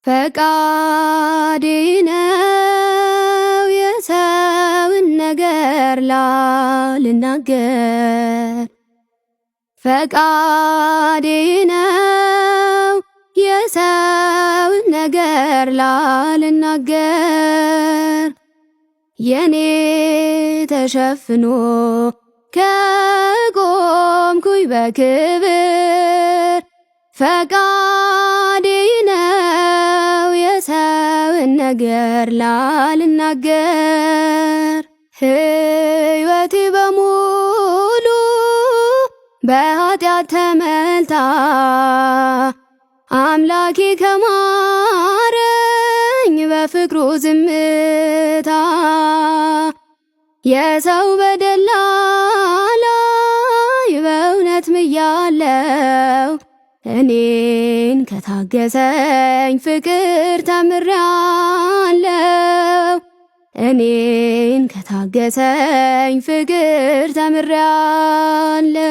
ፈቃዴ ነው የሰውን ነገር ላልናገር ፈቃዴ ነው የሰውን ነገር ላልናገር የኔ ተሸፍኖ ከቆምኩኝ በክብር ፈቃዴ ነው የሰውን ነገር ላልናገር ሕይወቴ በሙሉ በኃጢአት ተመልታ አምላኬ ከማረኝ በፍቅሩ ዝምታ የሰው በደል ላይ በእውነት ምያለው እኔን ከታገሰኝ ፍቅር ተምሬአለው እኔን ከታገሰኝ ፍቅር ተምሬአለው